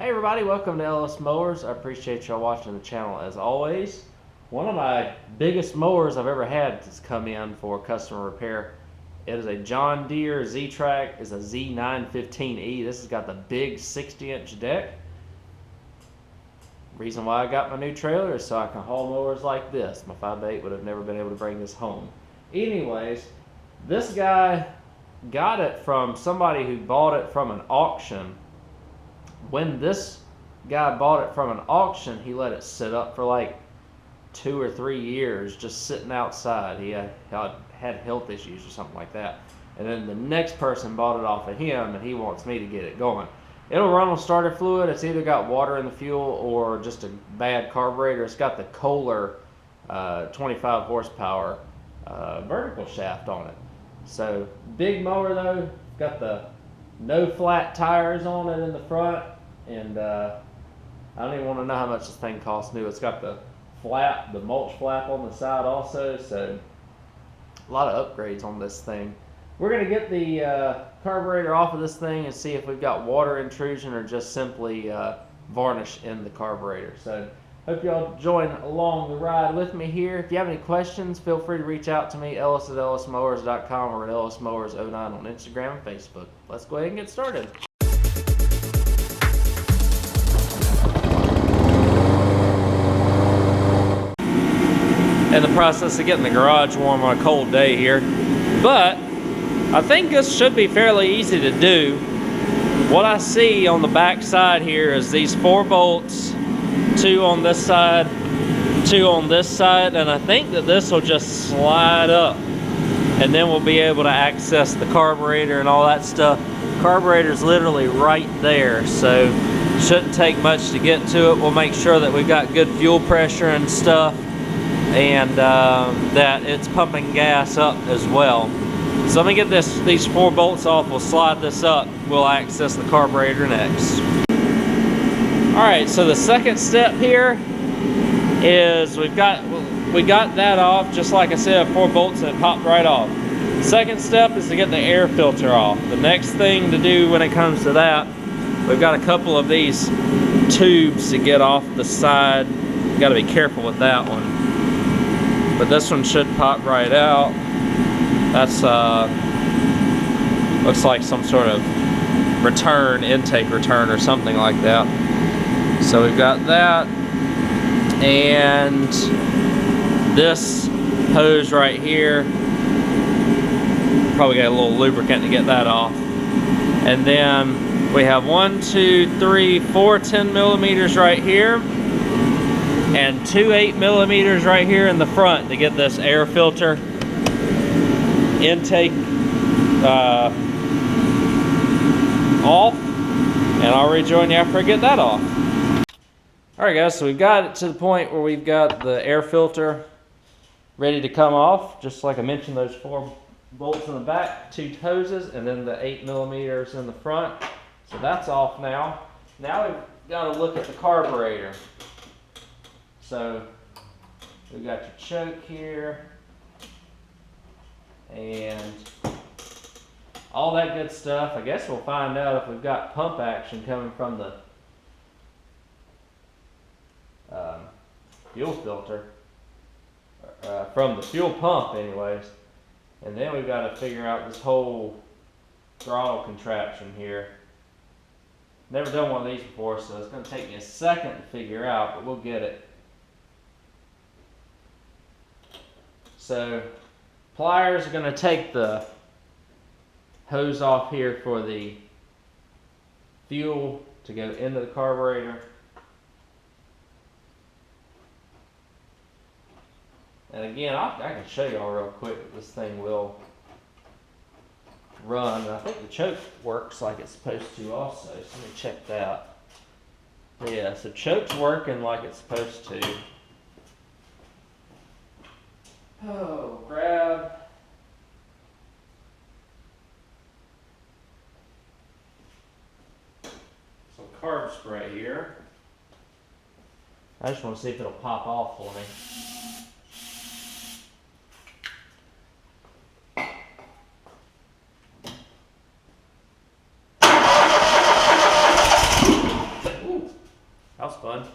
Hey everybody, welcome to Ellis Mowers. I appreciate y'all watching the channel as always. One of my biggest mowers I've ever had has come in for customer repair. It is a John Deere ZTrak. It's a Z915E. This has got the big 60-inch deck. Reason why I got my new trailer is so I can haul mowers like this. My 5x8 would have never been able to bring this home. Anyways, this guy got it from somebody who bought it from an auction. When this guy bought it from an auction, he let it sit up for like 2 or 3 years just sitting outside. He had health issues or something like that. And then the next person bought it off of him, and he wants me to get it going. It'll run on starter fluid. It's either got water in the fuel or just a bad carburetor. It's got the Kohler 25 horsepower vertical shaft on it. So big mower though, got the no flat tires on it in the front, and I don't even want to know how much this thing costs new. It's got the flap, the mulch flap on the side also, so a lot of upgrades on this thing. We're going to get the carburetor off of this thing and see if we've got water intrusion or just simply varnish in the carburetor. So hope y'all join along the ride with me here. If you have any questions, feel free to reach out to me, Ellis at ellismowers.com, or at ellismowers09 on Instagram and Facebook. Let's go ahead and get started. In the process of getting the garage warm on a cold day here, but I think this should be fairly easy to do. What I see on the back side here is these 4 bolts, 2 on this side, 2 on this side, and I think that this will just slide up, and then we'll be able to access the carburetor and all that stuff. Carburetor's literally right there, so shouldn't take much to get to it. We'll make sure that we've got good fuel pressure and stuff, and that it's pumping gas up as well. So let me get these 4 bolts off. We'll slide this up. We'll access the carburetor next. Alright, so the second step here is we got that off. Just like I said, 4 bolts and it popped right off. Second step is to get the air filter off. The next thing to do when it comes to that, we've got a couple of these tubes to get off the side. Got to be careful with that one. But this one should pop right out. That's looks like some sort of intake return or something like that. So we've got that, and this hose right here, probably got a little lubricant to get that off. And then we have 1, 2, 3, 4 10 millimeters right here, and 2 8 millimeters right here in the front to get this air filter intake off, and I'll rejoin you after I get that off. Alright guys, so we've got it to the point where we've got the air filter ready to come off. Just like I mentioned, those 4 bolts in the back, 2 hoses, and then the 8 millimeters in the front. So that's off now. Now we've got to look at the carburetor. So we've got your choke here, and all that good stuff. I guess we'll find out if we've got pump action coming from the fuel filter, from the fuel pump anyways. And then we've got to figure out this whole throttle contraption here. Never done one of these before, so it's going to take me a second to figure out, but we'll get it. So pliers are going to take the hose off here for the fuel to go into the carburetor. And again, I can show y'all real quick that this thing will run. And I think the choke works like it's supposed to also. So let me check that. Yeah, so choke's working like it's supposed to. Oh, grab some carb spray here. I just want to see if it'll pop off for me. Ooh. fun.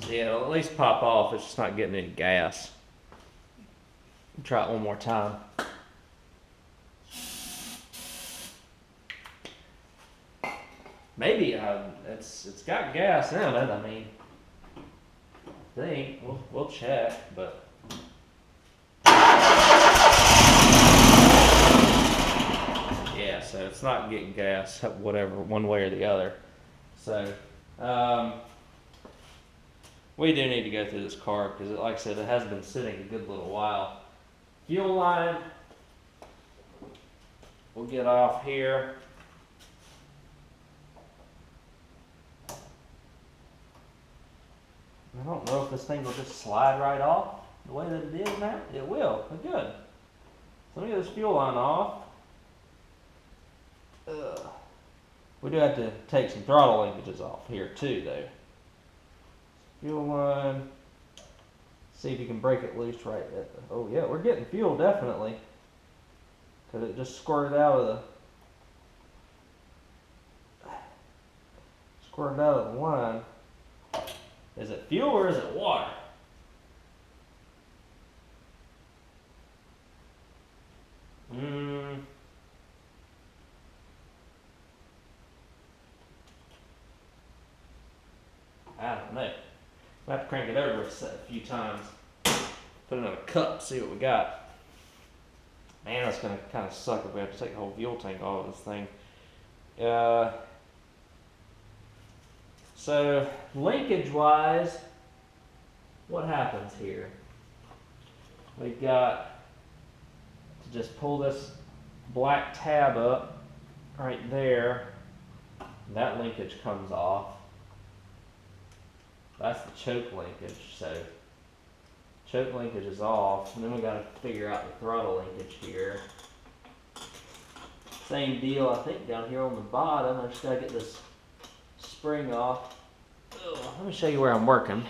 Yeah, it'll at least pop off. It's just not getting any gas. Try it one more time. Maybe it's got gas in it. I mean, I think we'll check, but yeah. So it's not getting gas, whatever, one way or the other. So. We do need to go through this carb because, like I said, it has been sitting a good little while. Fuel line, we'll get off here. I don't know if this thing will just slide right off the way that it is now. It will. Good. So let me get this fuel line off. We do have to take some throttle linkages off here too, though. Fuel line. See if you can break it loose right at the, oh yeah, we're getting fuel definitely. Because it just squirted out of the line. Is it fuel or is it water? I don't know. We'll have to crank it over a few times. Put it in a cup, see what we got. Man, that's going to kind of suck if we have to take the whole fuel tank off of this thing. So, linkage-wise, what happens here? We've got to just pull this black tab up right there. And that linkage comes off. That's the choke linkage, so choke linkage is off, and then we got to figure out the throttle linkage here. Same deal, I think, down here on the bottom. I just got to get this spring off. Let me show you where I'm working.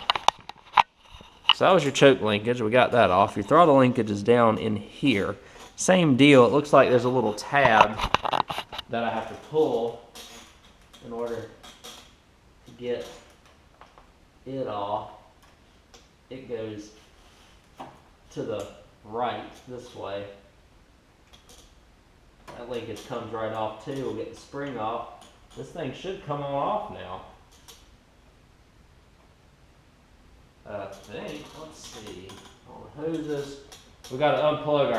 So that was your choke linkage. We got that off. Your throttle linkage is down in here. Same deal. It looks like there's a little tab that I have to pull in order to get it off. It goes to the right this way. That linkage comes right off too. We'll get the spring off. This thing should come on off now. I think. Let's see. On the hoses, we got to unplug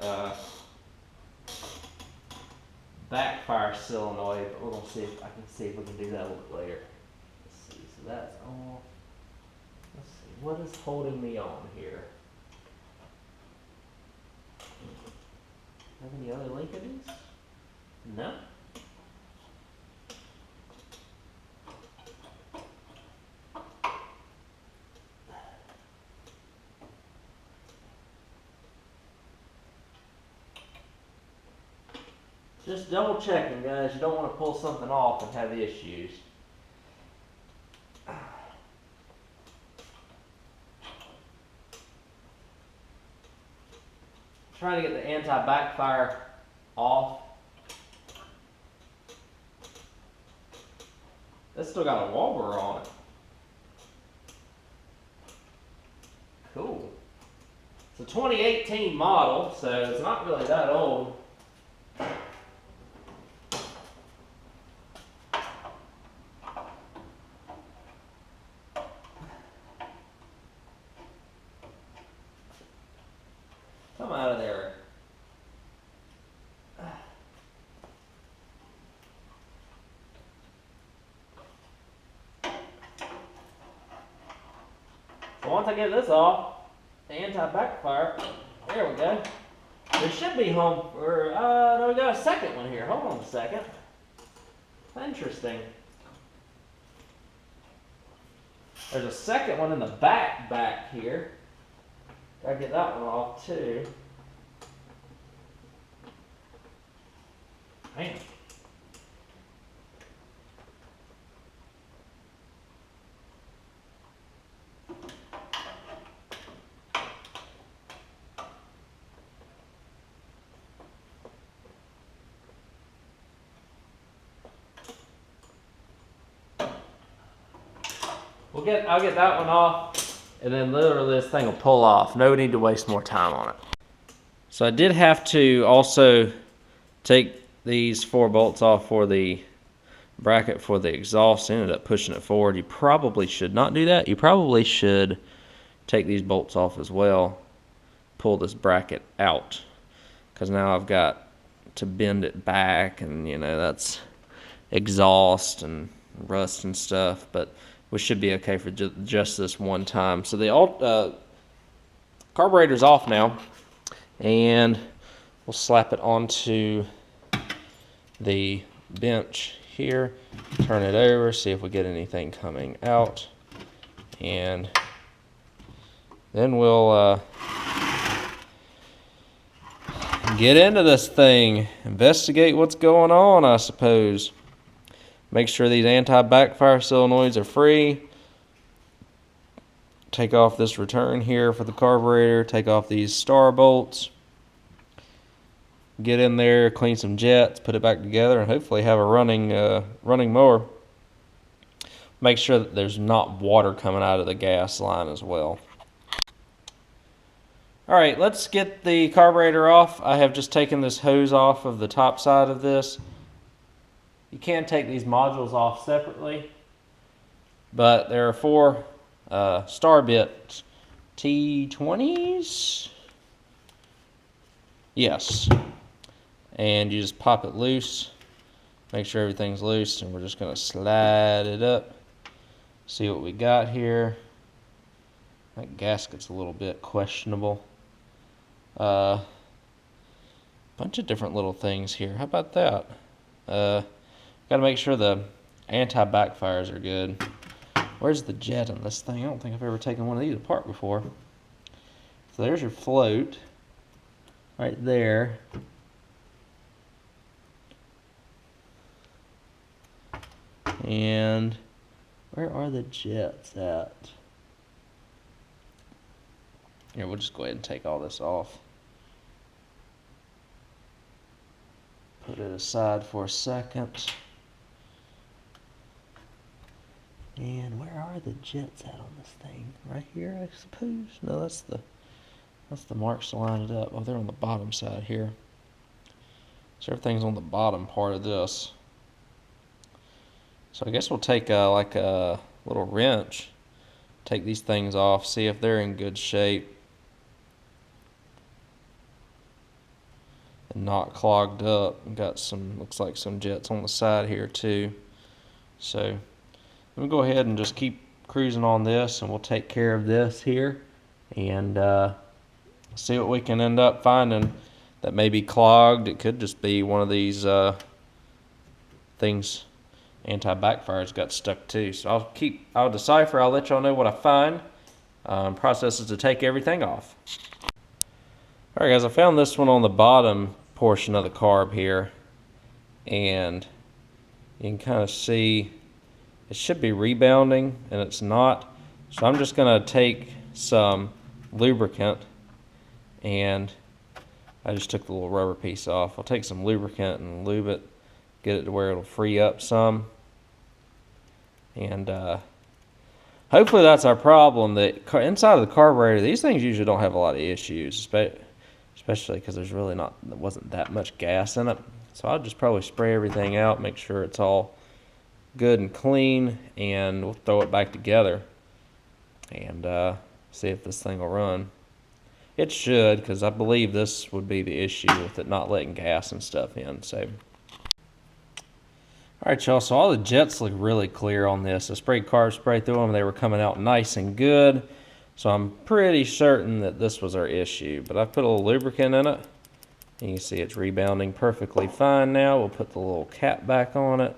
our backfire solenoid. But we're gonna see if I can see if we can do that a little bit later. Let's see. So that's on. Let's see. What is holding me on here? Have any other linkages? No. Just double checking, guys. You don't want to pull something off and have issues. Trying to get the anti-backfire off. It's still got a Mower on it. Cool. It's a 2018 model, so it's not really that old. Come out of there. So once I get this off, the anti-backfire, there we go. There should be home, or no, we got a second one here. Hold on a second. Interesting. There's a second one in the back here. Gotta get that one off too. Man. I'll get that one off, and then literally this thing will pull off. No need to waste more time on it. So I did have to also take these 4 bolts off for the bracket for the exhaust. I ended up pushing it forward. You probably should not do that. You probably should take these bolts off as well. Pull this bracket out, because now I've got to bend it back, and you know that's exhaust and rust and stuff, but we should be okay for just this one time. So the carburetor's off now, and we'll slap it onto the bench here, turn it over, see if we get anything coming out, and then we'll get into this thing, investigate what's going on, I suppose. Make sure these anti-backfire solenoids are free. Take off this return here for the carburetor, take off these star bolts. Get in there, clean some jets, put it back together, and hopefully have a running mower. Make sure that there's not water coming out of the gas line as well. Alright, let's get the carburetor off. I have just taken this hose off of the top side of this. You can take these modules off separately, but there are 4 star bit T20s. Yes. And you just pop it loose, make sure everything's loose, and we're just going to slide it up. See what we got here. That gasket's a little bit questionable. Bunch of different little things here. How about that? Got to make sure the anti-backfires are good. Where's the jet on this thing? I don't think I've ever taken one of these apart before. So there's your float right there. And where are the jets at? Here, we'll just go ahead and take all this off. Put it aside for a second. And where are the jets at on this thing? Right here, I suppose? No, that's the marks to line it up. Oh, they're on the bottom side here. So everything's on the bottom part of this. So I guess we'll take like a little wrench, take these things off, see if they're in good shape and not clogged up. We've got some, looks like some jets on the side here too. So let me go ahead and just keep cruising on this, and we'll take care of this here and see what we can end up finding that may be clogged. It could just be one of these things, anti-backfires got stuck too. So I'll decipher, I'll let y'all know what I find. Process is to take everything off. Alright guys, I found this one on the bottom portion of the carb here, and you can kind of see it should be rebounding, and it's not. So I'm just going to take some lubricant, and I just took the little rubber piece off. I'll take some lubricant and lube it, get it to where it'll free up some, and hopefully that's our problem. That inside of the carburetor, these things usually don't have a lot of issues, especially because there wasn't that much gas in it. So I'll just probably spray everything out, make sure it's all good and clean, and we'll throw it back together and see if this thing will run. It should, because I believe this would be the issue with it not letting gas and stuff in. So alright y'all, so all the jets look really clear on this. I sprayed carb spray through them, they were coming out nice and good, so I'm pretty certain that this was our issue. But I put a little lubricant in it, and you can see it's rebounding perfectly fine now. We'll put the little cap back on it.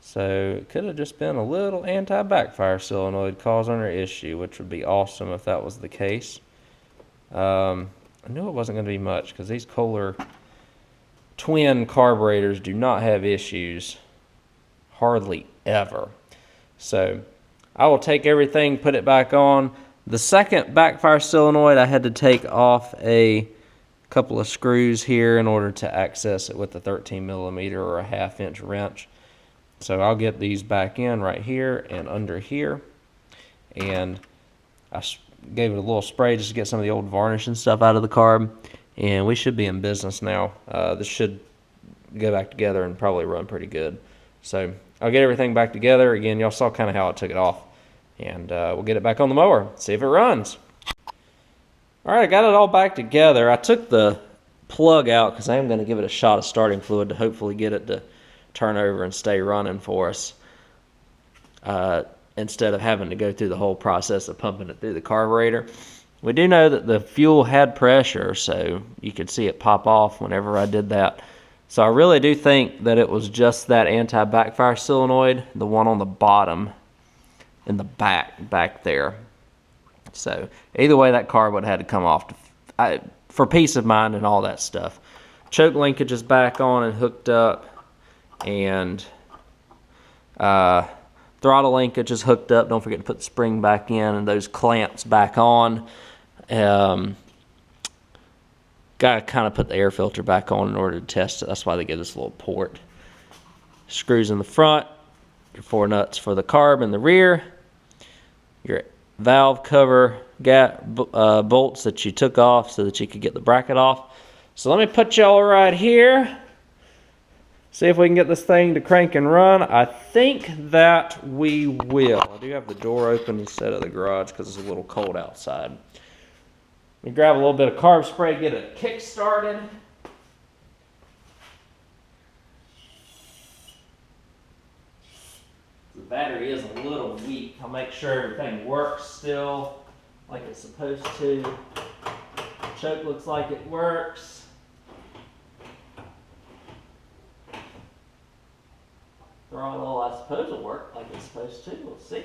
So it could have just been a little anti-backfire solenoid causing our issue, which would be awesome if that was the case. I knew it wasn't going to be much, because these Kohler twin carburetors do not have issues hardly ever. So I will take everything, put it back on. The second backfire solenoid, I had to take off a couple of screws here in order to access it with a 13mm or a 1/2 inch wrench. So I'll get these back in right here and under here. And I gave it a little spray just to get some of the old varnish and stuff out of the carb. And we should be in business now. This should go back together and probably run pretty good. So I'll get everything back together. Again, y'all saw kind of how I took it off. And we'll get it back on the mower, see if it runs. All right, I got it all back together. I took the plug out because I am going to give it a shot of starting fluid to hopefully get it to turn over and stay running for us, instead of having to go through the whole process of pumping it through the carburetor. We do know that the fuel had pressure, so you could see it pop off whenever I did that. So I really do think that it was just that anti-backfire solenoid, the one on the bottom in the back there. So either way, that carb would have had to come off for peace of mind and all that stuff. Choke linkage is back on and hooked up, and throttle linkage is hooked up. Don't forget to put the spring back in and those clamps back on. Got to kind of put the air filter back on in order to test it. That's why they give this little port. Screws in the front, your 4 nuts for the carb in the rear, your valve cover bolts that you took off so that you could get the bracket off. So let me put y'all right here. See if we can get this thing to crank and run. I think that we will. I do have the door open instead of the garage because it's a little cold outside. Let me grab a little bit of carb spray, get it kick started. The battery is a little weak. I'll make sure everything works still like it's supposed to. Choke looks like it works. Throttle, I suppose, will work like it's supposed to. We'll see.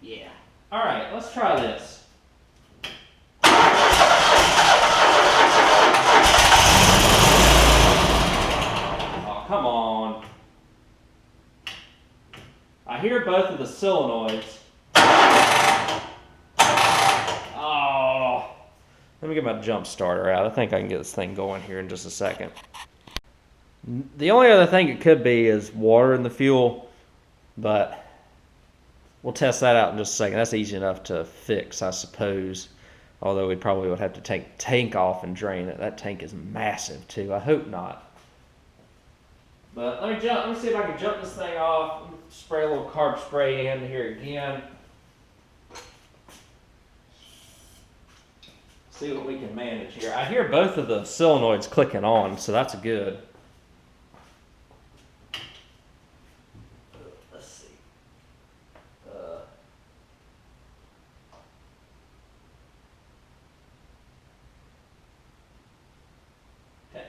Yeah. All right, let's try this. Oh, come on. I hear both of the solenoids. Oh, let me get my jump starter out. I think I can get this thing going here in just a second. The only other thing it could be is water in the fuel, but we'll test that out in just a second. That's easy enough to fix, I suppose, although we probably would have to take the tank off and drain it. That tank is massive too. I hope not. But let me see if I can jump this thing off. Spray a little carb spray in here again. See what we can manage here. I hear both of the solenoids clicking on, so that's good. Let's see. Okay.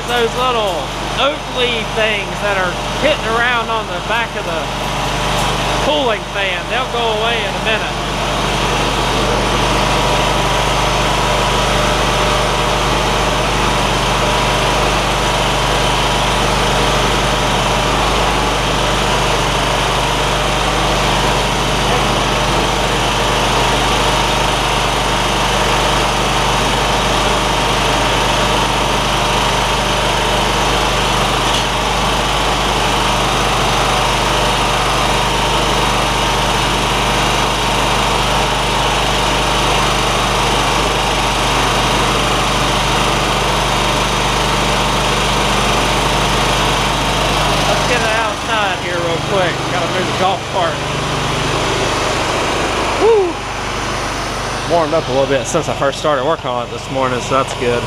Those little oak leaf things that are hitting around on the back of the cooling fan. They'll go away in a minute. Woo! Warmed up a little bit since I first started working on it this morning, so that's good.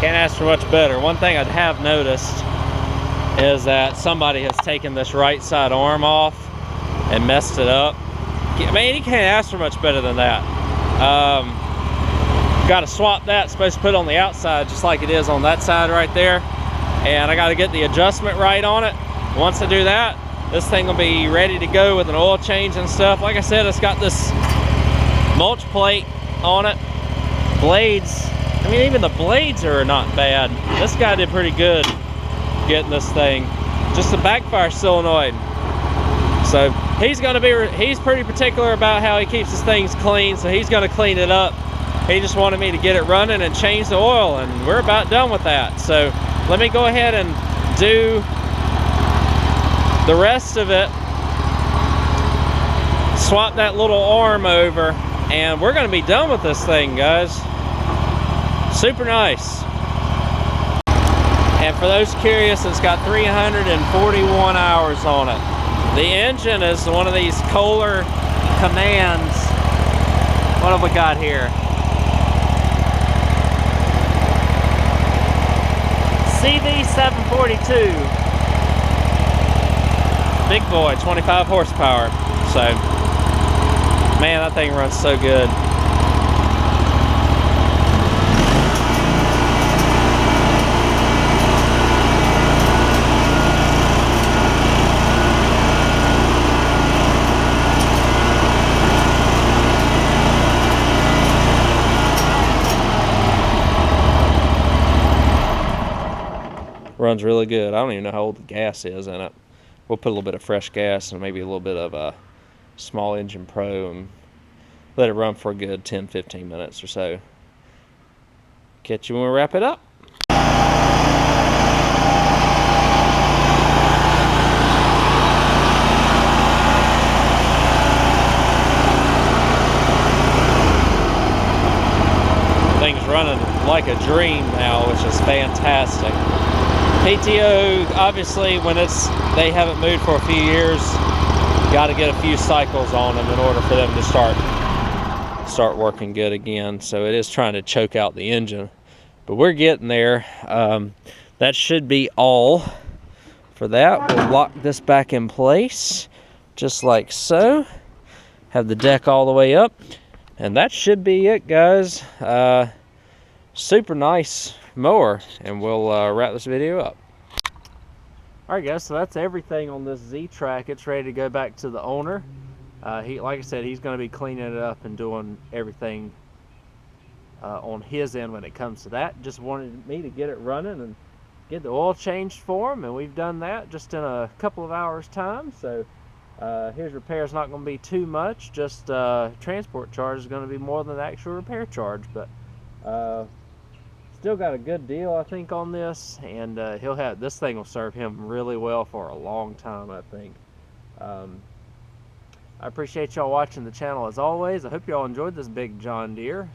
Can't ask for much better. One thing I have noticed is that somebody has taken this right side arm off and messed it up. I mean, you can't ask for much better than that. Got to swap that. It's supposed to put on the outside just like it is on that side right there. And I got to get the adjustment right on it. Once I do that, this thing will be ready to go with an oil change and stuff. Like I said, it's got this mulch plate on it. Blades, I mean, even the blades are not bad. This guy did pretty good getting this thing. Just a backfire solenoid. So he's pretty particular about how he keeps his things clean, so he's gonna clean it up. He just wanted me to get it running and change the oil, and we're about done with that. So let me go ahead and do the rest of it. Swap that little arm over, and we're gonna be done with this thing, guys. Super nice. And for those curious, it's got 341 hours on it. The engine is one of these Kohler commands. What have we got here? CV742. Big boy, 25 horsepower. So, man, that thing runs so good. Runs really good. I don't even know how old the gas is in it. We'll put a little bit of fresh gas and maybe a little bit of a small engine pro and let it run for a good 10-15 minutes or so. Catch you when we wrap it up. Thing's running like a dream now, which is fantastic. PTO, obviously, when they haven't moved for a few years, got to get a few cycles on them in order for them to start working good again. So it is trying to choke out the engine, but we're getting there. That should be all For that, we'll lock this back in place, just like so. Have the deck all the way up. And that should be it, guys. Super nice mower, and we'll wrap this video up. Alright guys, so that's everything on this ZTrak. It's ready to go back to the owner. Like I said, he's going to be cleaning it up and doing everything on his end when it comes to that. Just wanted me to get it running and get the oil changed for him, and we've done that just in a couple of hours time. So his repair is not going to be too much. Just transport charge is going to be more than the actual repair charge, but still got a good deal, I think, on this, and this thing will serve him really well for a long time, I think. I appreciate y'all watching the channel as always. I hope y'all enjoyed this big John Deere.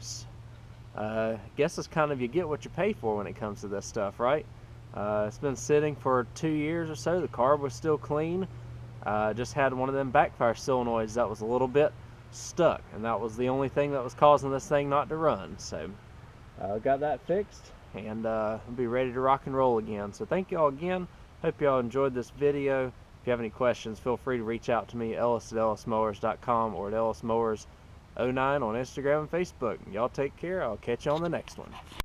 Guess it's kind of, you get what you pay for when it comes to this stuff, right? It's been sitting for 2 years or so. The carb was still clean. Just had one of them backfire solenoids that was a little bit stuck, and that was the only thing that was causing this thing not to run. So got that fixed, and I'll be ready to rock and roll again. So thank y'all again. Hope y'all enjoyed this video. If you have any questions, feel free to reach out to me, Ellis at ellismowers.com, or at ellismowers09 on Instagram and Facebook. Y'all take care. I'll catch you on the next one.